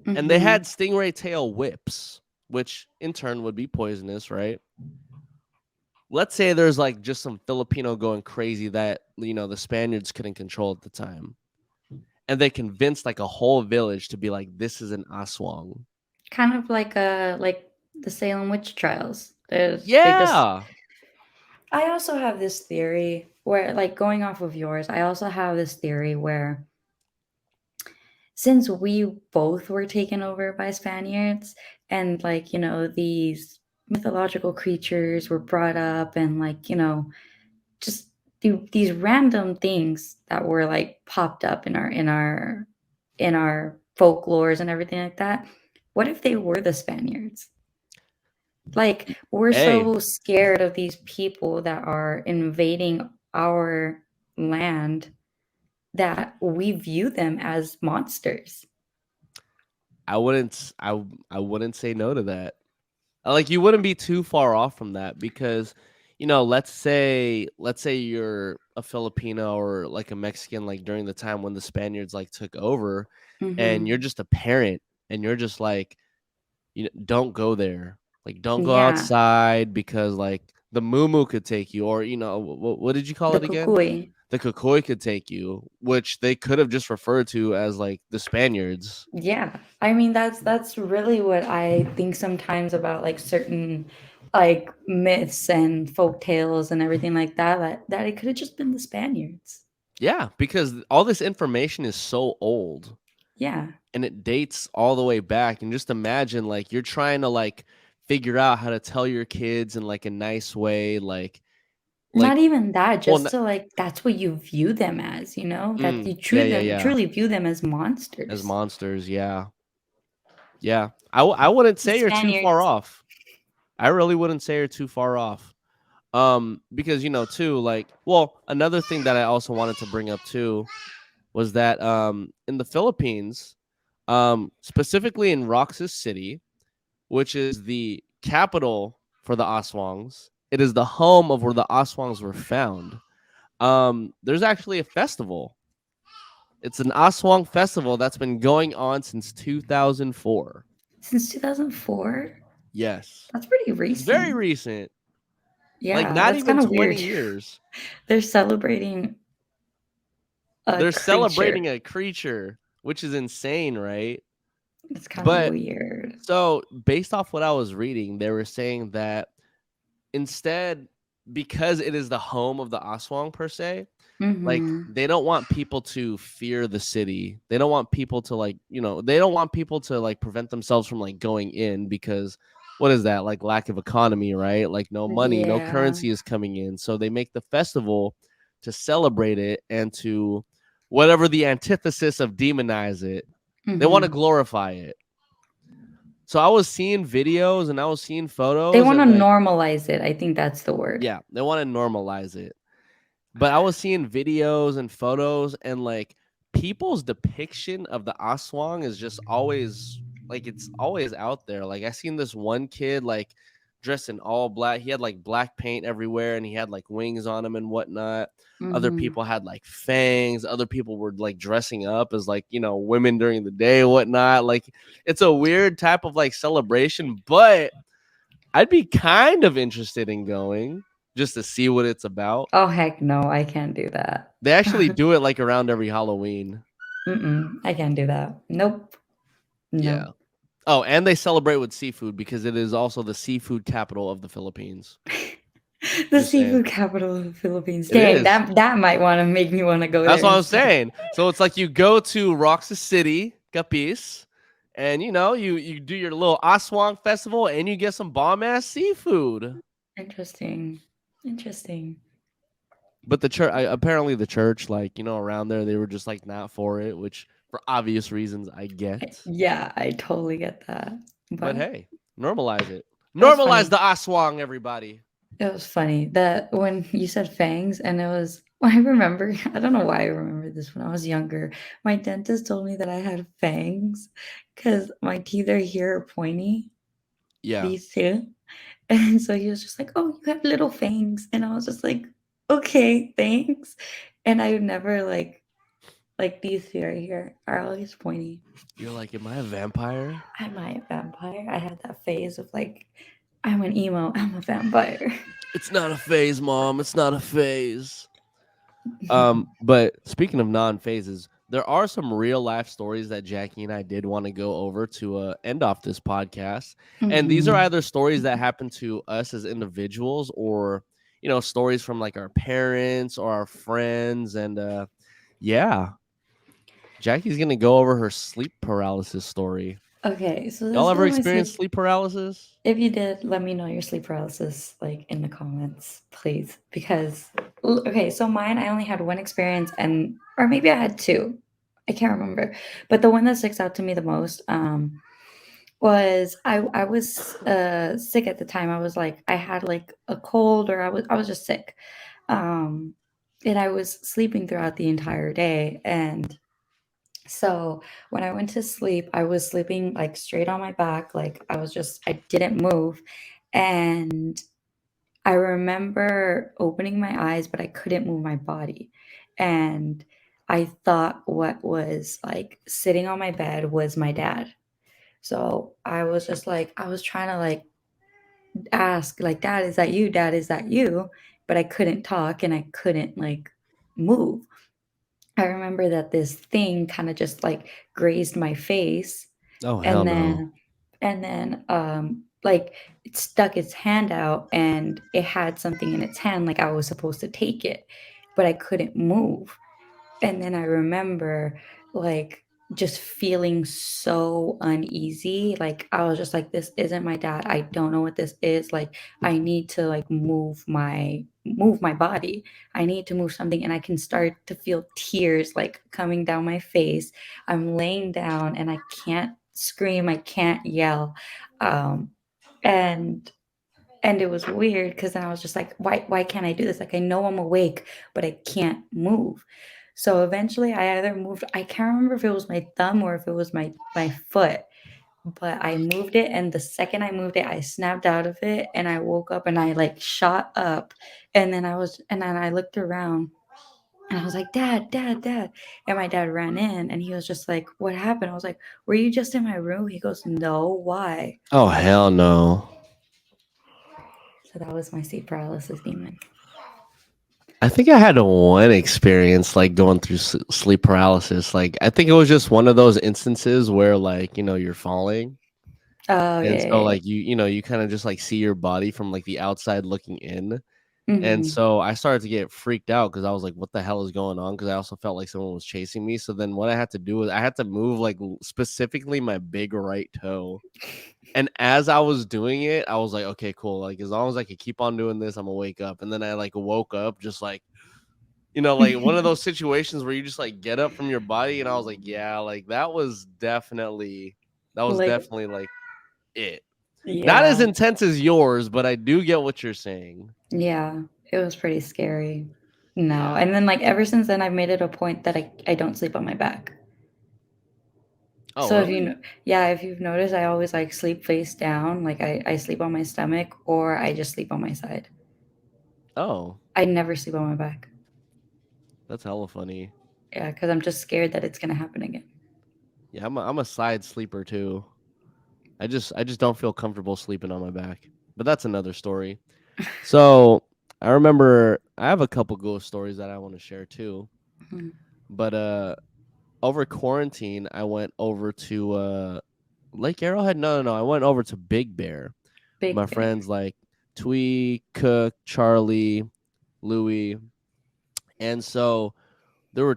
Mm-hmm. And they had stingray tail whips, which in turn would be poisonous, right? Let's say there's like just some Filipino going crazy that, the Spaniards couldn't control at the time. And they convinced like a whole village to be like, this is an aswang. Kind of like the Salem witch trials. Yeah. I also have this theory where, like, going off of yours, I also have this theory where since we both were taken over by Spaniards and, like, these mythological creatures were brought up and, like, just these random things that were like popped up in our folklores and everything like that. What if they were the Spaniards? Like, we're so scared of these people that are invading our land that we view them as monsters. I wouldn't say no to that. Like, you wouldn't be too far off from that because, let's say you're a Filipino or like a Mexican, like during the time when the Spaniards like took over, and you're just a parent and you're just like, don't go there. Like, don't go outside because like the moo could take you, or what did you call it again? Kukui. The kukui could take you, which they could have just referred to as like the Spaniards. Yeah, I mean that's really what I think sometimes about like certain like myths and folk tales and everything like that it could have just been the Spaniards. Yeah, because all this information is so old. Yeah. And it dates all the way back. And just imagine like you're trying to like figure out how to tell your kids in like a nice way, like not even that, just to like that's what you view them as, that you truly view them as monsters. As monsters, yeah. Yeah. I wouldn't say you're too far off. I really wouldn't say you're too far off. Because too, like, well, another thing that I also wanted to bring up too was that in the Philippines, specifically in Roxas City, which is the capital for the Aswangs, it is the home of where the Aswangs were found. There's actually a festival. It's an Aswang festival that's been going on since 2004. Since 2004? Yes. That's pretty recent. It's very recent. Yeah. Like not even 20 years. They're celebrating a creature, which is insane, right? It's kind of weird. So, based off what I was reading, they were saying that instead, because it is the home of the Aswang per se, like they don't want people to fear the city. They don't want people to like, they don't want people to like prevent themselves from like going in because what is that? Like lack of economy, right? Like no money, no currency is coming in. So they make the festival to celebrate it and to whatever the antithesis of demonize it. They want to glorify it. So I was seeing videos and I was seeing photos. They want to normalize it. I think that's the word. Yeah, they want to normalize it. But I was seeing videos and photos and like people's depiction of the Aswang is just always like it's always out there. Like I seen this one kid like dressed in all black. He had like black paint everywhere, and he had like wings on him and whatnot. Other Mm-hmm. people had like fangs. Other people were like dressing up as like, women during the day and whatnot. Like, it's a weird type of like celebration, but I'd be kind of interested in going just to see what it's about. Oh heck no, I can't do that. They actually do it like around every Halloween. I can't do that. Nope. Yeah. Nope. Oh, and they celebrate with seafood because it is also the seafood capital of the Philippines. The Just saying. seafood capital of the Philippines. It Dang, is. that might want to make me want to go That's there what I'm instead. saying. So it's like you go to Roxas City, Capiz, and you do your little Aswang festival and you get some bomb ass seafood. Interesting. But the church, apparently the church, like, around there, they were just like not for it, which for obvious reasons I get. Yeah, I totally get that. But hey, normalize it. was funny. Normalize the Aswang, everybody. It was funny that when you said fangs, and it was, I remember, I don't know why I remember this when I was younger. My dentist told me that I had fangs because my teeth are here are pointy. Yeah. These two. And so he was just like, "Oh, you have little fangs." And I was just like, "Okay, thanks." And I would never like these two right here are always pointy. You're like, am I a vampire? Am I a vampire? I had that phase of like, I'm an emo, I'm a vampire. It's not a phase, Mom. It's not a phase. But speaking of non-phases, there are some real life stories that Jackie and I did want to go over to end off this podcast. And these are Mhm. either stories that happen to us as individuals or, stories from like our parents or our friends. And yeah, Jackie's going to go over her sleep paralysis story. Okay, so Y'all this ever is my experienced sleep paralysis? If you did, let me know your sleep paralysis like in the comments, please. Because okay, so mine, I only had one experience, or maybe I had two. I can't remember. But the one that sticks out to me the most was I was sick at the time. I was like I had like a cold, or I was just sick. And I was sleeping throughout the entire day, and so when I went to sleep, I was sleeping like straight on my back. Like I didn't move. And I remember opening my eyes, but I couldn't move my body. And I thought what was like sitting on my bed was my dad. So I was just like, I was trying to like ask, like, "Dad, is that you? Dad, is that you?" But I couldn't talk and I couldn't like move. I remember that this thing kind of just like grazed my face, Oh, hell and no. like it stuck its hand out and it had something in its hand, like I was supposed to take it, but I couldn't move. And then I remember like just feeling so uneasy. Like I was just like, this isn't my dad. I don't know what this is. Like I need to like move my body. I need to move something. And I can start to feel tears like coming down my face. I'm laying down and I can't scream, I can't yell. Um and it was weird because then I was just like, why can't I do this? Like I know I'm awake, but I can't move. So eventually I either moved, I can't remember if it was my thumb or if it was my foot, but I moved it, and the second I moved it, I snapped out of it and I woke up and I like shot up, and then I looked around and I was like, "Dad, Dad, Dad." And my dad ran in and he was just like, "What happened?" I was like, "Were you just in my room?" He goes, "No, why?" Oh, hell no. So that was my sleep paralysis demon. I think I had one experience like going through sleep paralysis. Like, I think it was just one of those instances where like, you're falling. Oh, And yeah, so yeah, like you kind of just like see your body from like the outside looking in. yeah. And Mhm. so I started to get freaked out because I was like, what the hell is going on? Because I also felt like someone was chasing me. So then what I had to do was I had to move like specifically my big right toe. And as I was doing it, I was like, okay, cool. Like as long as I could keep on doing this, I'm gonna wake up. And then I like woke up just like, like one of those situations where you just like get up from your body. And I was like, yeah, like that was definitely Like, like it. Not as yeah, intense as yours, but I do get what you're saying. yeah, it was pretty scary. No, Yeah. and then like ever since then, I've made it a point that I don't sleep on my back. Oh, So if you really? know, yeah, if you've noticed, I always like sleep face down. Like I sleep on my stomach or I just sleep on my side. Oh, I never sleep on my back. that's hella funny. Yeah, because I'm just scared that it's gonna happen again. Yeah, I'm a side sleeper too. I just don't feel comfortable sleeping on my back. But that's another story. So I remember I have a couple ghost stories that I want to share too. Mhm. But over quarantine, I went over to Lake Arrowhead. No. I went over to Big Bear. My Big Bear. friends like Twee, Cook, Charlie, Louie, and so there were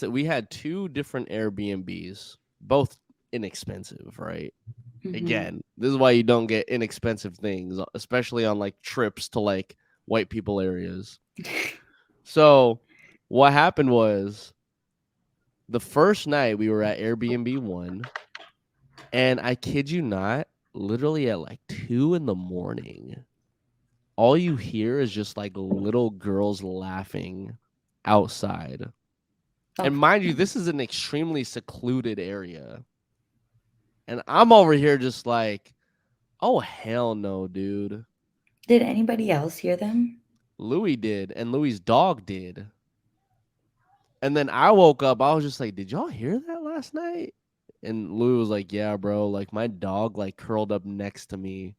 we had two different Airbnbs, both inexpensive, right? Hmm. Again, this is why you don't get inexpensive things, especially on like trips to like white people areas. So what happened was the first night we were at Airbnb 1, and I kid you not, literally at like 2 in the morning, all you hear is just like little girls laughing outside. Oh, And mind you, this is an extremely secluded area. And I'm over here just like, oh, hell no, dude. did anybody else hear them? Louis did, and Louis's dog did. And then I woke up, I was just like, did y'all hear that last night? And Louis was like, yeah, bro. Like, my dog, like, curled up next to me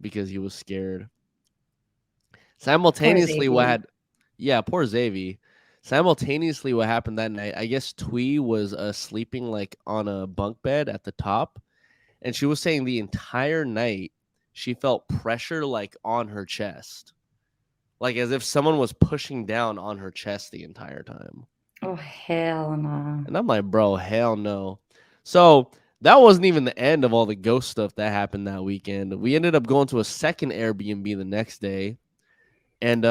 because he was scared. Poor Simultaneously, Xavier. yeah, poor Xavi. Simultaneously, what happened that night, I guess Twee was sleeping, like, on a bunk bed at the top. And she was saying the entire night she felt pressure, like, on her chest. Like, as if someone was pushing down on her chest the entire time. Oh hell no. And I'm like, bro, hell no. So that wasn't even the end of all the ghost stuff that happened that weekend. We ended up going to a second Airbnb the next day. And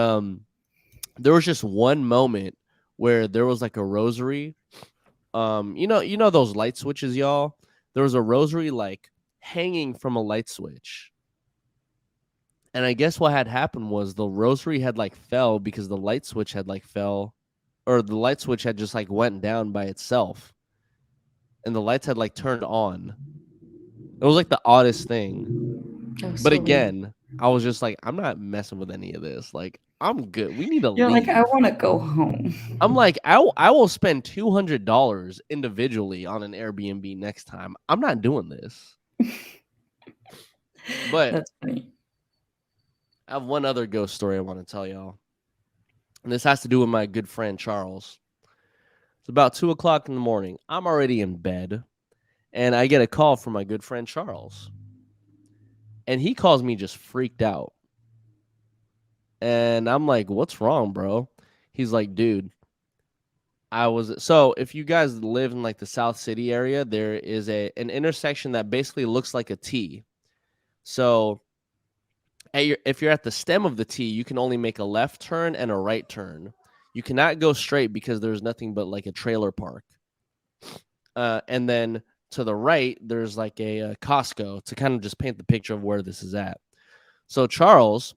there was just one moment where there was like a rosary. You know those light switches, y'all? There was a rosary like hanging from a light switch. And I guess what had happened was the rosary had like fell because the light switch had like fell, or the light switch had just like went down by itself, and the lights had like turned on. It was like the oddest thing. That was But so weird. again, I was just like, I'm not messing with any of this. Like, I'm good. We need to You're like, I leave. want to go home. I'm like, I will spend $200 individually on an Airbnb next time. I'm not doing this. But That's funny. I have one other ghost story I want to tell y'all. And this has to do with my good friend Charles. It's about 2 o'clock in the morning. I'm already in bed. And I get a call from my good friend Charles. And he calls me just freaked out. And I'm like, what's wrong, bro? He's like, dude, so if you guys live in like the South City area, there is an intersection that basically looks like a T. So if you're at the stem of the T, you can only make a left turn and a right turn. You cannot go straight because there's nothing but like a trailer park. And then to the right, there's like a Costco, to kind of just paint the picture of where this is at. So Charles,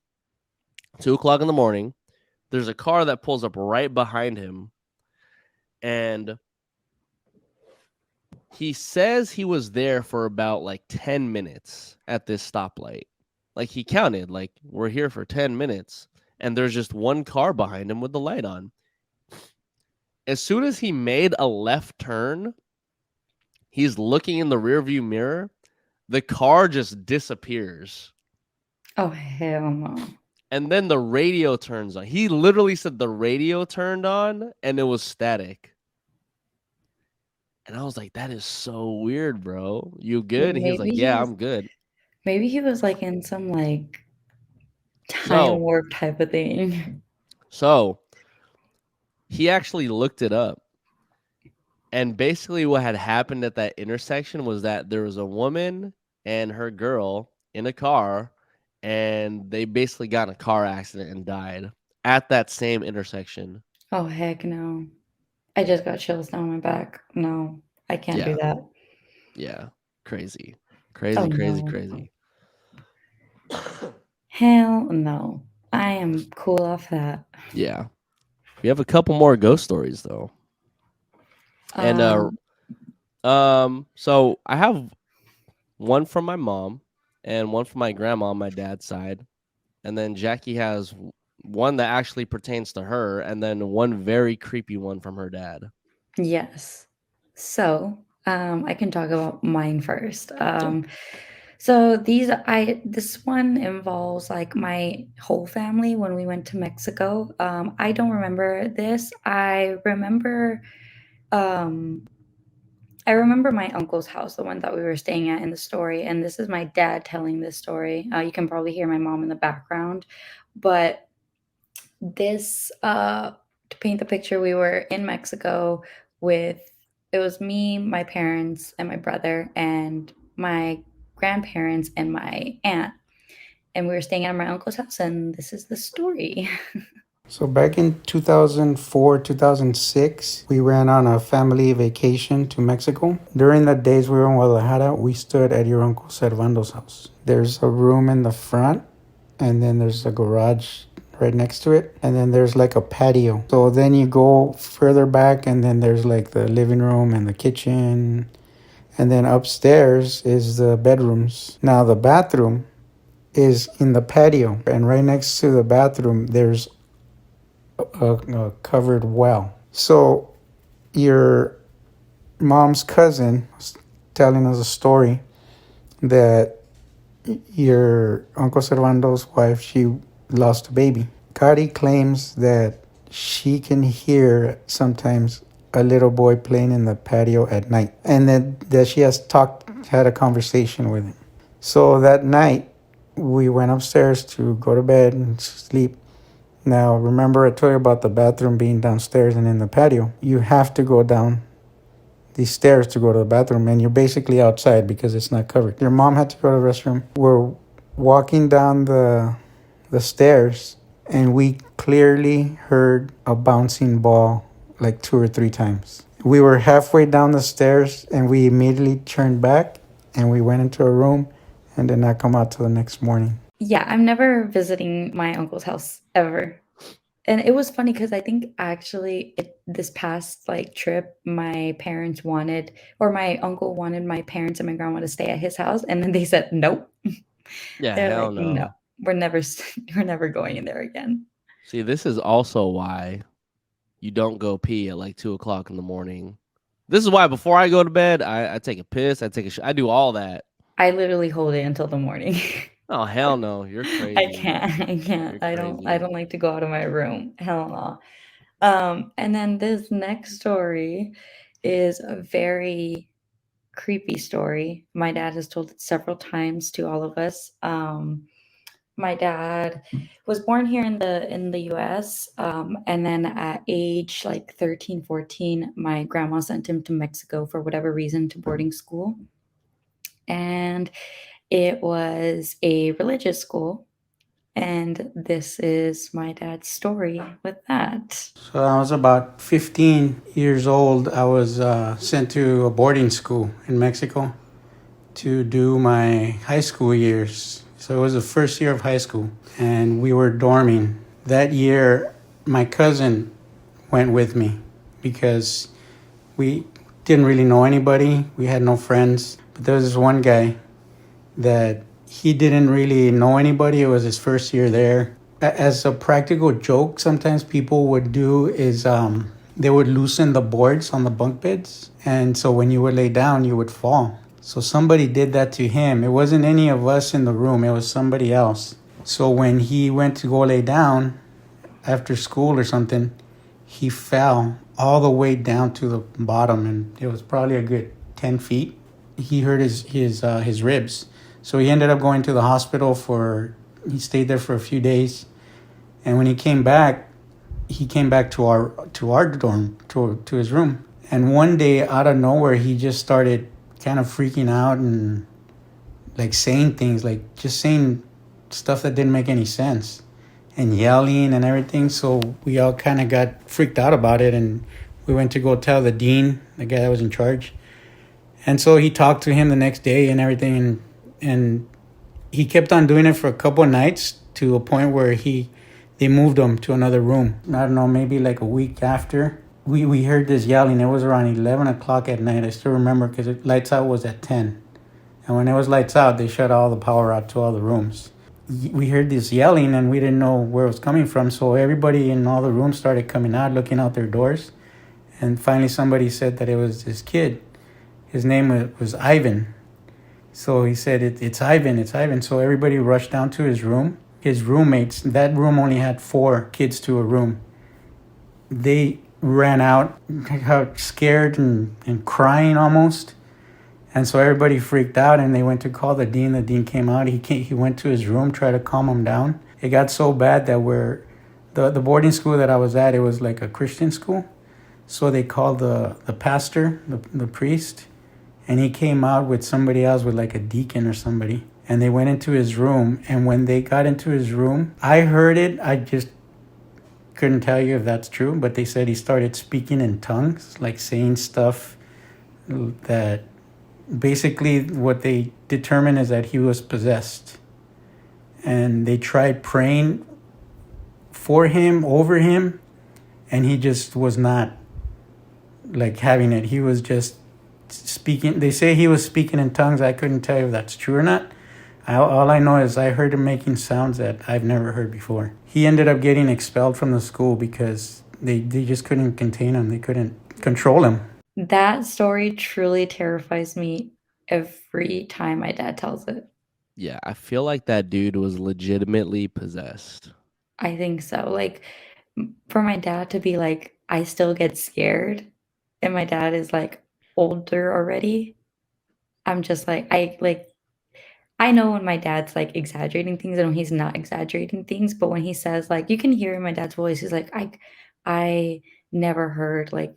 2 o'clock in the morning, there's a car that pulls up right behind him, and he says he was there for about like 10 minutes at this stoplight. Like, he counted, like, we're here for 10 minutes, and there's just one car behind him with the light on. As soon as he made a left turn, he's looking in the rearview mirror, the car just disappears. Oh hell no. And then the radio turns on. He literally said the radio turned on and it was static. And I was like, that is so weird, bro. You good? And he was like, yeah, I'm good. Maybe he was like in some like time So, warp type of thing. so he actually looked it up. And basically what had happened at that intersection was that there was a woman and her girl in a car, and they basically got in a car accident and died at that same intersection. Oh heck no. I just got chills down my back. No, I can't do Yeah. that. Yeah. Crazy. Oh Crazy, crazy, no. crazy. Hell no. I am cool off that. Yeah. We have a couple more ghost stories though. And Um So I have one from my mom and one from my grandma on my dad's side, and then Jackie has one that actually pertains to her, and then one very creepy one from her dad. Yes. So, I can talk about mine first. So this one involves like my whole family when we went to Mexico. I don't remember this. Um, I remember my uncle's house, the one that we were staying at in the story, and this is my dad telling this story. You can probably hear my mom in the background, but this to paint the picture, we were in Mexico with it was me, my parents, and my brother, and my grandparents and my aunt, and we were staying at my uncle's house, and this is the story. So back in 2004, 2006, we went on a family vacation to Mexico. During the days we were in Guadalajara, we stood at your Uncle Servando's house. There's a room in the front, and then there's a garage right next to it, and then there's like a patio. So then you go further back, and then there's like the living room and the kitchen, and then upstairs is the bedrooms. Now the bathroom is in the patio, and right next to the bathroom there's a covered well. So your mom's cousin was telling us a story that your Uncle Servando's wife, she lost a baby. Cari claims that she can hear sometimes a little boy playing in the patio at night, and that she has had a conversation with him. So that night we went upstairs to go to bed and sleep. Now, remember I told you about the bathroom being downstairs and in the patio. You have to go down these stairs to go to the bathroom, and you're basically outside because it's not covered. Your mom had to go to the restroom. We're walking down the stairs, and we clearly heard a bouncing ball like 2 or 3 times. We were halfway down the stairs, and we immediately turned back, and we went into a room and did not come out till the next morning. Yeah, I'm never visiting my uncle's house ever. And it was funny because I think actually this past like trip, my parents wanted, or my uncle wanted my parents and my grandma to stay at his house, and then they said nope. Yeah, They're hell like, no. no, we're never going in there again. See, this is also why you don't go pee at like 2 o'clock in the morning. This is why before I go to bed, I take a piss, I do all that. I literally hold it until the morning. Oh hell no, you're crazy. I can't. You're I crazy. don't like to go out of my room. Hell no. And then this next story is a very creepy story. My dad has told it several times to all of us. My dad was born here in the US, and then at age like 13, 14, my grandma sent him to Mexico for whatever reason to boarding school. And it was a religious school. And this is my dad's story with that. So I was about 15 years old. I was sent to a boarding school in Mexico to do my high school years. So it was the first year of high school, and we were dorming. That year, my cousin went with me because we didn't really know anybody. We had no friends. But there was this one guy that he didn't really know anybody. It was his first year there. As a practical joke, sometimes people would do is they would loosen the boards on the bunk beds. And so when you would lay down, you would fall. So somebody did that to him. It wasn't any of us in the room. It was somebody else. So when he went to go lay down after school or something, he fell all the way down to the bottom. And it was probably a good 10 feet. He hurt his ribs. So he ended up going to the hospital he stayed there for a few days. And when he came back to our dorm, to his room. And one day out of nowhere, he just started kind of freaking out and like saying things, like just saying stuff that didn't make any sense and yelling and everything. So we all kind of got freaked out about it, and we went to go tell the dean, the guy that was in charge. And so he talked to him the next day and everything, and he kept on doing it for a couple of nights to a point where they moved him to another room. I don't know, maybe like a week after, we heard this yelling. It was around 11 o'clock at night. I still remember because lights out was at 10. And when it was lights out, they shut all the power out to all the rooms. We heard this yelling and we didn't know where it was coming from. So everybody in all the rooms started coming out, looking out their doors. And finally somebody said that it was this kid. His name was Ivan. So he said, it's Ivan, it's Ivan. So everybody rushed down to his room. His roommates, that room only had 4 kids to a room. They ran out scared and crying almost. And so everybody freaked out and they went to call the dean. The dean came out. He went to his room, tried to calm him down. It got so bad that the boarding school that I was at, it was like a Christian school. So they called the pastor, the priest, and he came out with somebody else, with like a deacon or somebody. And they went into his room. And when they got into his room, I heard it. I just couldn't tell you if that's true, but they said he started speaking in tongues, like saying stuff that basically what they determined is that he was possessed. And they tried praying for him, over him, and he just was not like having it. He was just speaking. They say he was speaking in tongues. I couldn't tell you if that's true or not. All I know is I heard him making sounds that I've never heard before. He ended up getting expelled from the school because they just couldn't contain him. They couldn't control him. That story truly terrifies me every time my dad tells it. Yeah, I feel like that dude was legitimately possessed. I think so. Like, for my dad to be like, I still get scared, and my dad is like older already. I'm just like, I know when my dad's like exaggerating things and when he's not exaggerating things, but when he says, like, you can hear in my dad's voice, he's like, I never heard like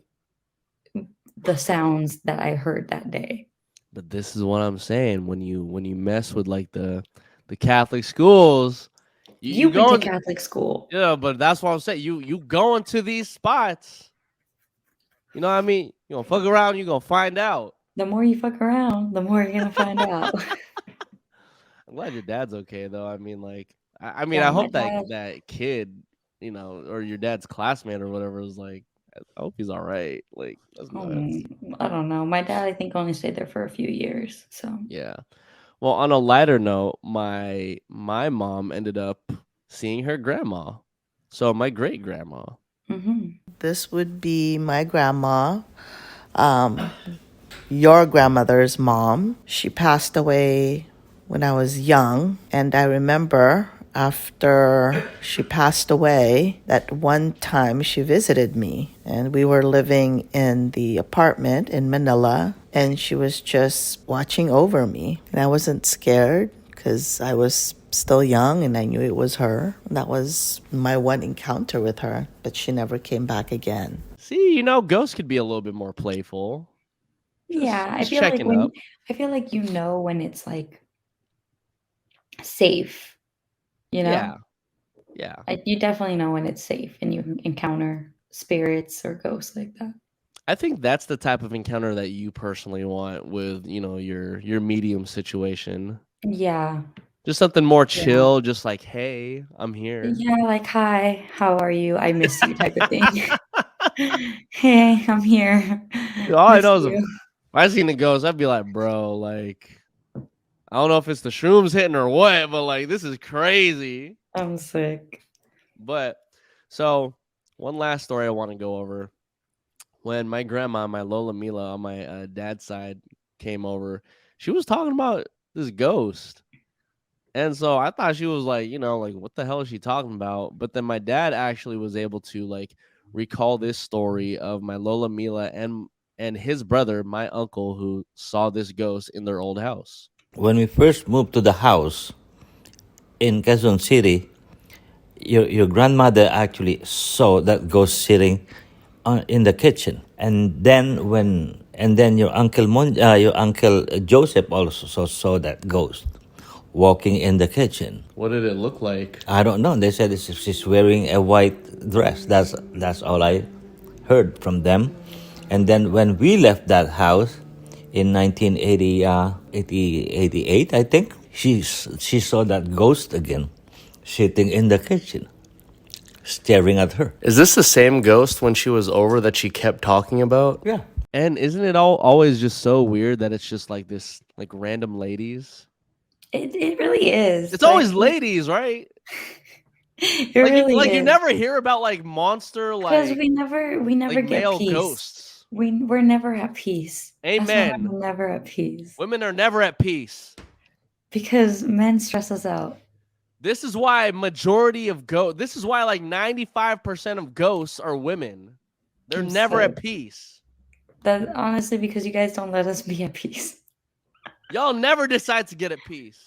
the sounds that I heard that day. But this is what I'm saying. When you mess with like the Catholic schools, You went to Catholic school. Yeah, but that's what I'm saying. You go into these spots. You know what I mean? You gonna fuck around, you gonna find out. The more you fuck around, the more you're gonna find out. I'm glad your dad's okay though. I mean, like, I Yeah, my hope that dad- that kid, or your dad's classmate or whatever is like, I hope he's all right. Like, that's nuts. I don't know. My dad, I think, only stayed there for a few years. So Yeah. Well, on a lighter note, my mom ended up seeing her grandma. So my great grandma. This would be my grandma, your grandmother's mom. She passed away when I was young, and I remember after she passed away that one time she visited me, and we were living in the apartment in Manila, and she was just watching over me, and I wasn't scared because I was still young and I knew it was her. That was my one encounter with her, but she never came back again. See, ghosts could be a little bit more playful. yeah, just checking up. I feel like when it's like safe, Yeah. Like you definitely know when it's safe and you encounter spirits or ghosts like that. I think that's the type of encounter that you personally want with, your medium situation. Yeah. Just something more chill, just like, hey, I'm here. Yeah, like, hi, how are you? I miss you type of thing. Hey, I'm here. All I Miss know is you. if I seen the ghost, I'd be like, bro, like, I don't know if it's the shrooms hitting or what, but like, this is crazy. I'm sick. But so one last story I want to go over. When my grandma, my Lola Mila on my dad's side came over, she was talking about this ghost. And so I thought she was like, like, what the hell is she talking about? But then my dad actually was able to like recall this story of my Lola Mila and his brother, my uncle, who saw this ghost in their old house. When we first moved to the house in Quezon City, your grandmother actually saw that ghost sitting in the kitchen, and then your uncle Joseph also saw that ghost walking in the kitchen. What did it look like? I don't know. They said she's wearing a white dress. That's all I heard from them. And then when we left that house in 1988, I think, she saw that ghost again sitting in the kitchen. staring at her. Is this the same ghost when she was over that she kept talking about? Yeah. And isn't it always just so weird that it's just like this, like random ladies? It really is. It's always ladies, right? It Like, really you is. never hear about like monster, Because like we never like get male peace. ghosts. We're never at peace. That's why Amen. we're never at peace. Women are never at peace. Because men stress us out. This is why majority of this is why like 95% of ghosts are women. They're I'm never sorry. at peace. That honestly because you guys don't let us be at peace. Y'all never decide to get at peace.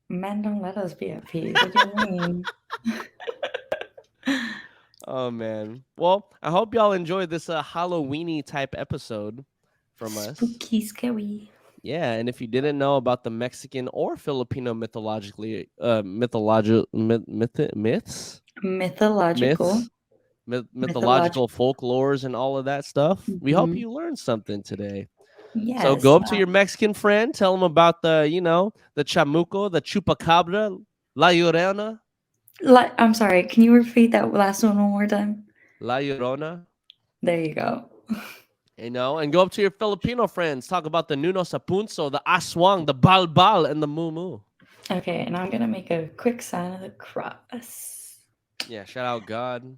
Men don't let us be at peace. What do you mean? Oh man. Well, I hope y'all enjoyed this Halloweeny type episode from us. Spooky, scary. Yeah, and if you didn't know about the Mexican or Filipino myths, mythological folklores and all of that stuff, we hope you learned something today. Yes. So go up to your Mexican friend, tell them about the chamuco, the chupacabra, la Llorona. I'm sorry, can you repeat that last one more time? La Llorona. There you go. And go up to your Filipino friends, talk about the Nuno Sapunso, the Aswang, the Balbal, and the Mumu. Okay, and I'm gonna make a quick sign of the cross. Yeah, shout out God.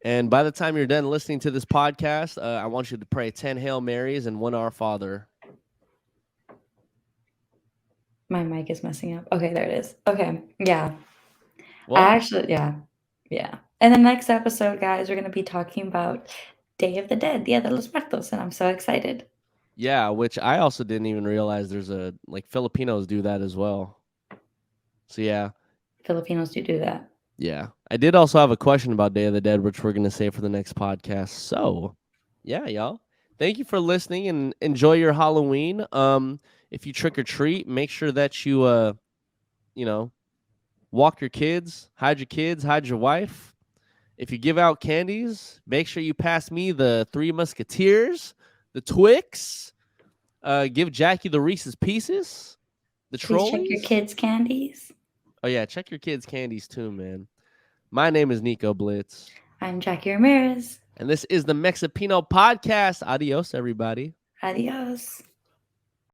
And by the time you're done listening to this podcast, I want you to pray 10 Hail Marys and 1 Our Father. My mic is messing up. Okay, there it is. Okay, yeah. Well, Yeah. And the next episode, guys, we're going to be talking about Day of the Dead, Dia de los Muertos, and I'm so excited. Yeah, which I also didn't even realize there's Filipinos do that as well. So, yeah. Filipinos do that. Yeah. I did also have a question about Day of the Dead, which we're going to save for the next podcast. So, yeah, y'all. Thank you for listening and enjoy your Halloween. If you trick or treat, make sure that you, walk your kids, hide your wife. If you give out candies, make sure you pass me the 3 Musketeers, the Twix. Give Jackie the Reese's Pieces, the Trolleys. Please check your kids' candies. Oh, yeah, check your kids' candies too, man. My name is Nico Blitz. I'm Jackie Ramirez. And this is the Mexipino podcast. Adios, everybody. Adios.